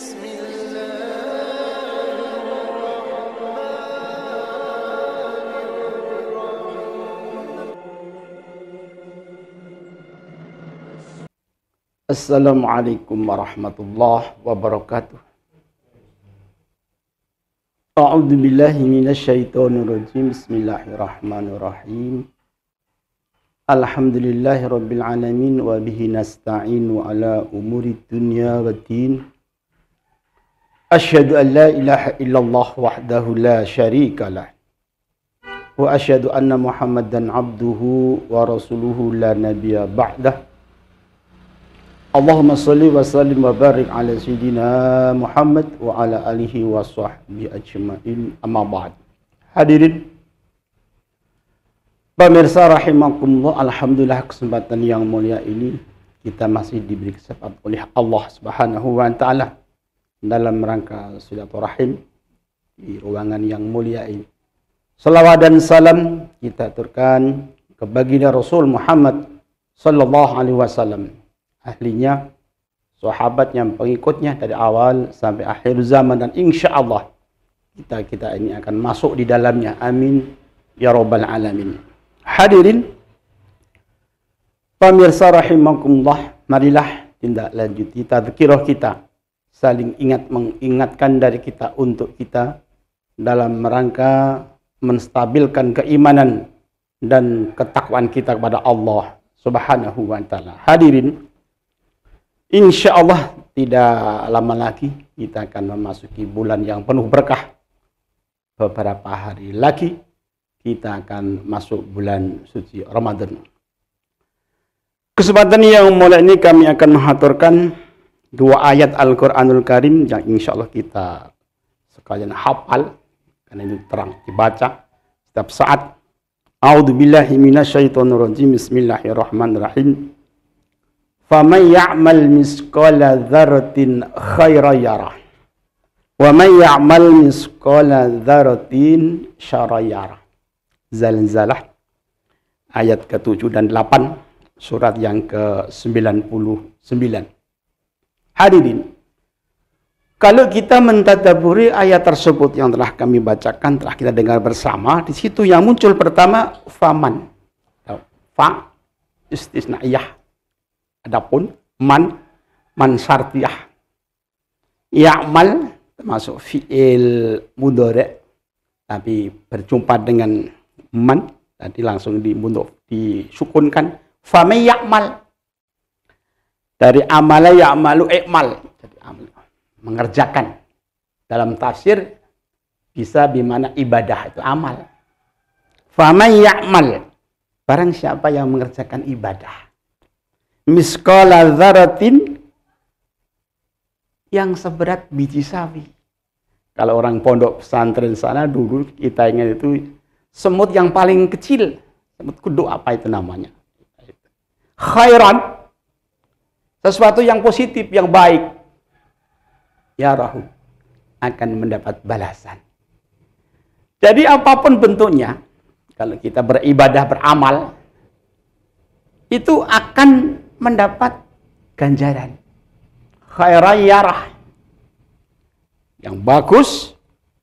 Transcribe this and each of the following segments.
بسم الله Assalamualaikum warahmatullahi wabarakatuh. A'udzu billahi minasyaitonir rajim. Bismillahirrahmanirrahim. Alhamdulillahirabbil alamin wa bihi nasta'inu ala umurid dunya waddin. Asyhadu an la ilaha illallah wahdahu la syarikalah. Wa asyhadu anna Muhammadan abduhu wa rasuluhu la nabiyya ba'dah. Allahumma salli wa sallim wa barik ala sayyidina Muhammad wa ala alihi wa sahbihi ajma'in, amma ba'd. Hadirin pemirsa rahimakumullah, alhamdulillah kesempatan yang mulia ini kita masih diberi kesempatan oleh Allah Subhanahu wa taala dalam rangka silaturahim di ruangan yang mulia ini. Salawat dan salam kita aturkan ke baginda Rasul Muhammad sallallahu alaihi wasallam, ahlinya, sahabatnya, pengikutnya dari awal sampai akhir zaman, dan insya Allah kita ini akan masuk di dalamnya. Amin ya rabbal alamin. Hadirin pemirsa rahimakumullah, marilah tindak lanjuti tadzkirah kita, saling mengingatkan dari kita untuk kita dalam rangka menstabilkan keimanan dan ketakwaan kita kepada Allah Subhanahu wa taala. Hadirin, insya Allah tidak lama lagi kita akan memasuki bulan yang penuh berkah. Beberapa hari lagi kita akan masuk bulan suci Ramadan. Kesempatan yang mulia ini kami akan mengaturkan dua ayat Al-Quranul Karim yang insya Allah kita sekalian hafal, karena itu terang dibaca setiap saat. A'udzubillahi minasyaitonirrajim. Bismillahirrahmanirrahim. Faman ya'mal misqala dzarratin khairan yarah wa man ya'mal misqala dzarratin syarran yarah. Zalzalah ayat ke-7 dan 8 surat yang ke-99. Hadirin, kalau kita mentadabburi ayat tersebut yang telah kami bacakan, telah kita dengar bersama, di situ yang muncul pertama faman. Fa istisnaiyah. Adapun man syartiyah. Ya'mal termasuk fi'il mudhari' tapi berjumpa dengan man, tadi langsung disukunkan. Faman ya'mal, dari amala ya'malu i'mal, jadi amal, mengerjakan. Dalam tafsir bisa bimana ibadah, itu amal. Faman ya'mal, barang siapa yang mengerjakan ibadah, misqala dzarratin, yang seberat biji sawi. Kalau orang pondok pesantren sana dulu kita ingat itu semut yang paling kecil, semut kudu apa itu namanya. Khairan, sesuatu yang positif, yang baik, ya rahu, akan mendapat balasan. Jadi apapun bentuknya, kalau kita beribadah, beramal, itu akan mendapat ganjaran. Khairan yarah, yang bagus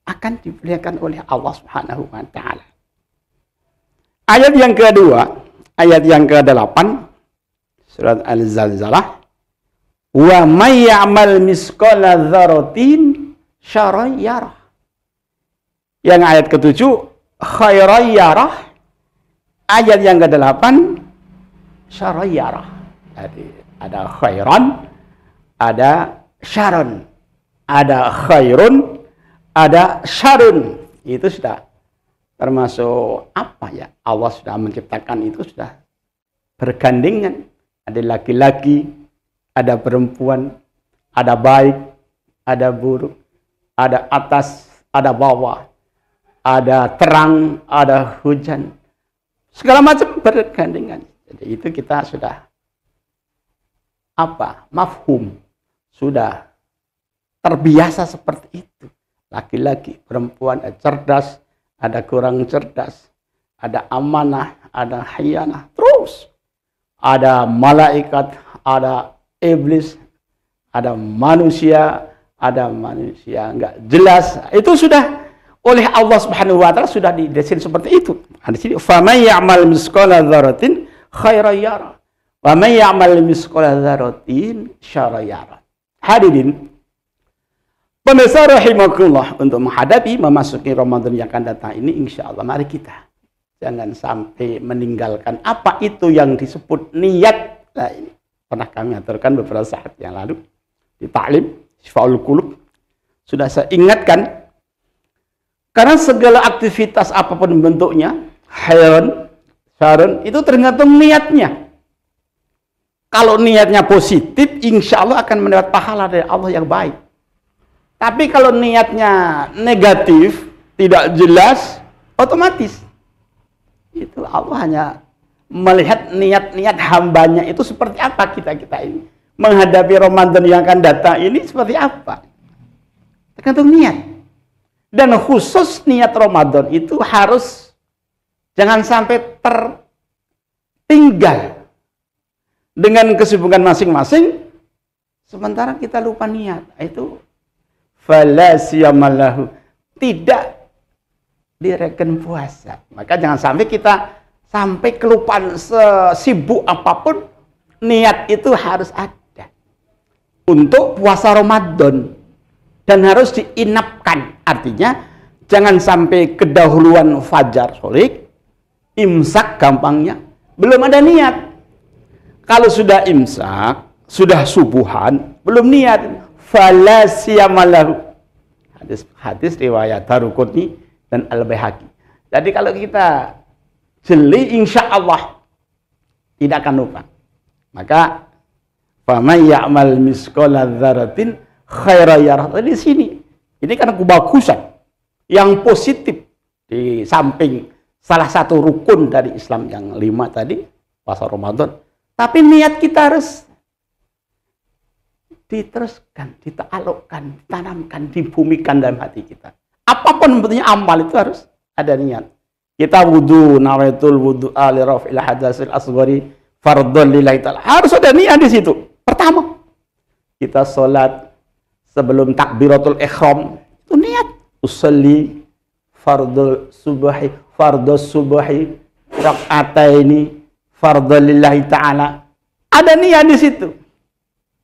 akan diberikan oleh Allah Subhanahu wa taala. Ayat yang kedua, ayat yang ke-8 surat Al-Zalzalah, wa may ya'mal misqala dzarratin syarran yarah. Yang ayat ke-7 khairan yarah, ayat yang ke-8 syarran yarah. Jadi ada khairan, ada syarran, ada khairun, ada syarun. Itu sudah termasuk apa ya? Allah sudah menciptakan itu sudah bergandengan. Ada laki-laki, ada perempuan, ada baik, ada buruk, ada atas, ada bawah, ada terang, ada hujan. Segala macam bergandengan. Jadi itu kita sudah mafhum, sudah terbiasa seperti itu. Laki-laki, perempuan, ada cerdas, ada kurang cerdas, ada amanah, ada khianah, terus ada malaikat, ada iblis, ada manusia, ada manusia enggak jelas. Itu sudah oleh Allah Subhanahu wa taala sudah didesain seperti itu. Di sini faman ya'mal misqala dzarratin khairan yara wa man ya'mal misqala dzarratin syarran yara. Hadirin pemirsa rahimakumullah, untuk menghadapi memasuki Ramadan yang akan datang ini insyaallah mari kita jangan sampai meninggalkan apa itu yang disebut niat. Nah, ini pernah kami aturkan beberapa saat yang lalu di taklim Syifaul Qulub, sudah saya ingatkan, karena segala aktivitas apapun bentuknya, khairan, syarran, itu tergantung niatnya. Kalau niatnya positif, insya Allah akan mendapat pahala dari Allah yang baik. Tapi kalau niatnya negatif, tidak jelas, otomatis itu Allah hanya melihat niat-niat hambanya itu seperti apa kita ini. Menghadapi Ramadan yang akan datang ini seperti apa? Tergantung niat. Dan khusus niat Ramadan itu harus jangan sampai tertinggal dengan kesibukan masing-masing sementara kita lupa niat. Itu fala siyamalahu, tidak direken puasa. Maka jangan sampai kita sampai kelupaan sesibuk apapun, niat itu harus ada untuk puasa Ramadan dan harus diinapkan. Artinya jangan sampai kedahuluan fajar solik, imsak gampangnya, belum ada niat. Kalau sudah imsak, sudah subuhan, belum niat, fala siyamalahu. Hadis riwayat Daruqutni dan Al-Baihaqi. Jadi kalau kita jeli, insya Allah tidak akan lupa. Maka faman ya'mal misqala dzarratin khairan yarah. Di sini ini kan kebagusan yang positif di samping salah satu rukun dari Islam yang 5 tadi, puasa Ramadan. Tapi niat kita harus diteruskan, ditaalukkan, ditanamkan, dibumikan dalam hati kita. Apapun bentuknya amal itu harus ada niat. Kita wudu, nawaitul wudu li raf'il hadatsil asghari fardhon lillahi ta'ala. Harus ada niat di situ. Pertama, kita sholat sebelum takbiratul ihram, itu niat. Usolli fardhu subuhi rak'ataini fardhon lillahi ta'ala. Ada niat di situ.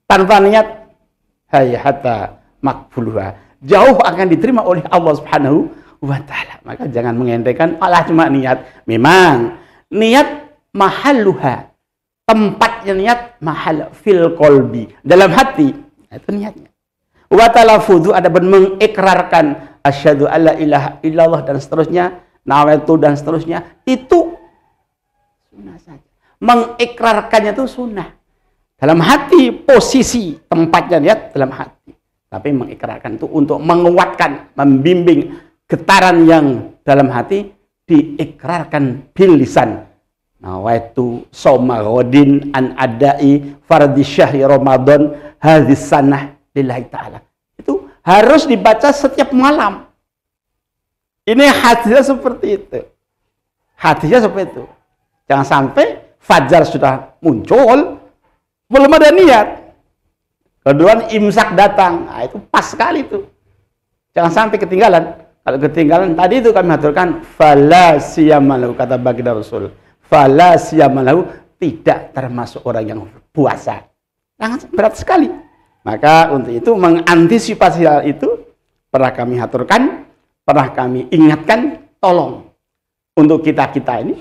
Tanpa niat, hayata makbuluha, jauh akan diterima oleh Allah Subhanahu wa ta'ala. Maka jangan mengentengkan malah cuma niat. Memang niat mahalluha, tempatnya niat mahal fil qalbi, dalam hati. Itu niatnya. Wa talafudhu, ada mengikrarkan asyhadu alla ilaha illallah dan seterusnya, nawaitu dan seterusnya, itu sunnah saja. Mengikrarkannya itu sunnah. Dalam hati, posisi tempatnya niat dalam hati. Tapi mengikrarkan itu untuk menguatkan, membimbing getaran yang dalam hati, diikrarkan bil lisan. Nawaitu shauma ghadin an adai fardhi syahri Ramadan hadhis sanah lillahi ta'ala. Itu harus dibaca setiap malam. Ini hadisnya seperti itu. Hadisnya seperti itu. Jangan sampai fajar sudah muncul, belum ada niat. Kedua imsak datang. Nah, itu pas sekali itu. Jangan sampai ketinggalan. Kalau ketinggalan, tadi itu kami aturkan fala siyamalahu, kata baginda Rasul. Fala siyamalahu, tidak termasuk orang yang puasa. Sangat berat sekali. Maka untuk itu mengantisipasi hal itu pernah kami aturkan, pernah kami ingatkan, tolong untuk kita-kita ini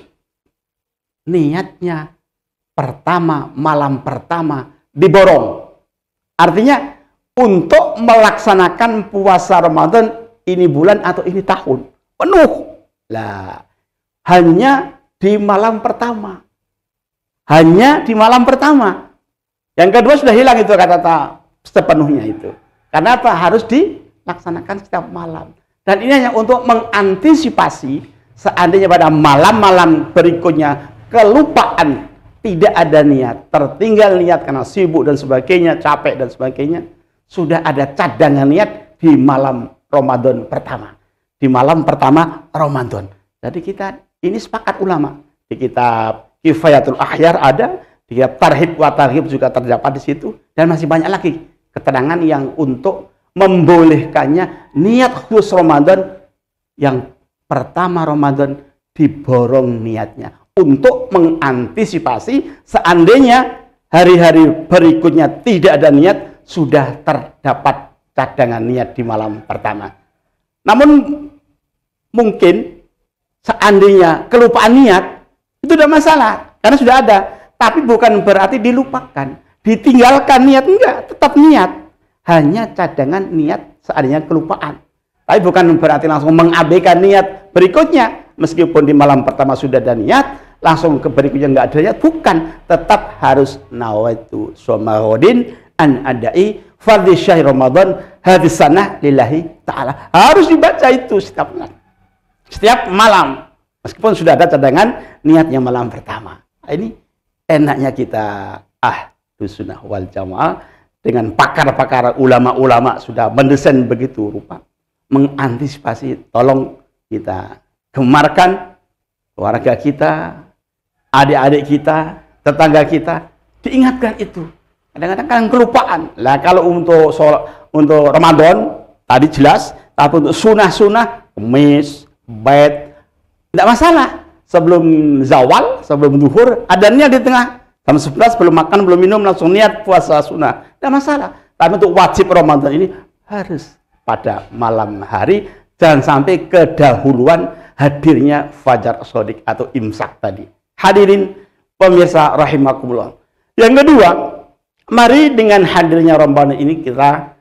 niatnya pertama, malam pertama diborong. Artinya untuk melaksanakan puasa Ramadan ini bulan atau ini tahun penuh. Lah, hanya di malam pertama. Hanya di malam pertama. Yang kedua sudah hilang itu kata sepenuhnya itu. Karena apa? Harus dilaksanakan setiap malam. Dan ini hanya untuk mengantisipasi seandainya pada malam-malam berikutnya kelupaan, tidak ada niat, tertinggal niat karena sibuk dan sebagainya, capek dan sebagainya, sudah ada cadangan niat di malam Ramadan pertama. Di malam pertama Ramadan. Jadi kita ini sepakat ulama. Di kitab Kifayatul Akhyar ada, di kitab Tarhib wa Tarhib juga terdapat di situ, dan masih banyak lagi keterangan yang untuk membolehkannya niat khusus Ramadan yang pertama Ramadan diborong niatnya untuk mengantisipasi seandainya hari-hari berikutnya tidak ada niat, sudah terdapat cadangan niat di malam pertama. Namun mungkin seandainya kelupaan niat itu tidak masalah karena sudah ada, tapi bukan berarti dilupakan, ditinggalkan niat, enggak, tetap niat. Hanya cadangan niat seandainya kelupaan. Tapi bukan berarti langsung mengabaikan niat berikutnya. Meskipun di malam pertama sudah ada niat, langsung ke berikutnya enggak ada niat. Bukan. Tetap harus nawaitu shomarodin an adai fardhi syahr Ramadan hadis sanah lillahi ta'ala. Harus dibaca itu setiap malam. Meskipun sudah ada cadangan niatnya malam pertama. Ini enaknya kita sunnah wal jamaah dengan pakar-pakar ulama-ulama sudah mendesain begitu rupa mengantisipasi. Tolong kita gemarkan keluarga kita, adik-adik kita, tetangga kita, diingatkan itu. Kadang-kadang kan kelupaan lah. Kalau untuk Ramadan tadi jelas, tapi untuk sunnah-sunnah kemis, bait, tidak masalah. Sebelum zawal, sebelum zuhur, ada niat di tengah. Jam 11 belum makan, belum minum, langsung niat puasa sunnah. Tidak masalah. Tapi untuk wajib Ramadan ini harus pada malam hari. Jangan sampai kedahuluan hadirnya fajar shodiq atau imsak tadi. Hadirin pemirsa rahimakumullah. Yang kedua, mari dengan hadirnya Ramadan ini kita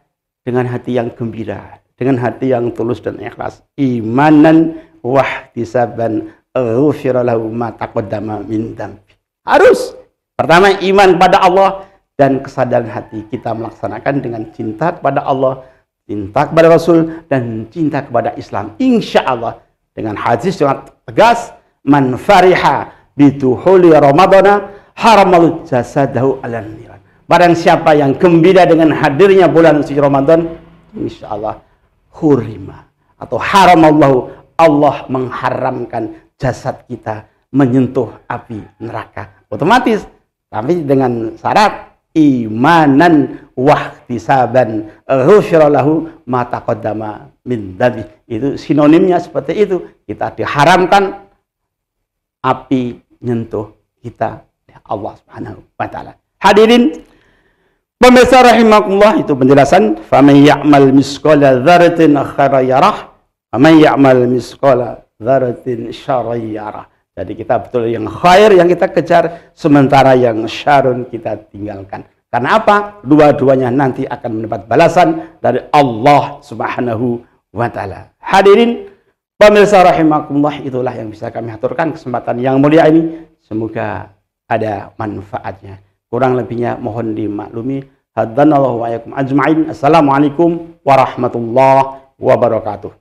dengan hati yang gembira, dengan hati yang tulus dan ikhlas. Imanan wahtisaban ghufira lahu ma taqaddama min dzambi. Harus pertama iman pada Allah dan kesadaran hati kita melaksanakan dengan cinta kepada Allah, cinta kepada Rasul, dan cinta kepada Islam. Insya Allah dengan hadis yang tegas, man fariha bituhuli Ramadana haramal jasadahu alan niran. Barang siapa yang gembira dengan hadirnya bulan suci Ramadan, insya Allah hurima atau haramallahu, Allah mengharamkan jasad kita menyentuh api neraka. Otomatis, tapi dengan syarat imanan wahtisaban ghufira lahu ma taqaddama min dzambi. Itu sinonimnya seperti itu. Kita diharamkan api nyentuh kita Allah Subhanahu wa taala. Hadirin pemirsa rahimakumullah, itu penjelasan faman ya'mal misqala dzarratin khairan yarah wa man ya'mal misqala dzarratin syarran yarah. Jadi kita betul yang khair yang kita kejar, sementara yang syarun kita tinggalkan. Karena apa? Dua-duanya nanti akan mendapat balasan dari Allah Subhanahu wa taala. Hadirin pemirsa rahimakumullah, itulah yang bisa kami aturkan kesempatan yang mulia ini. Semoga ada manfaatnya. Kurang lebihnya mohon dimaklumi. Hadanallahu wa iyyakum ajma'in. Assalamualaikum warahmatullahi wabarakatuh.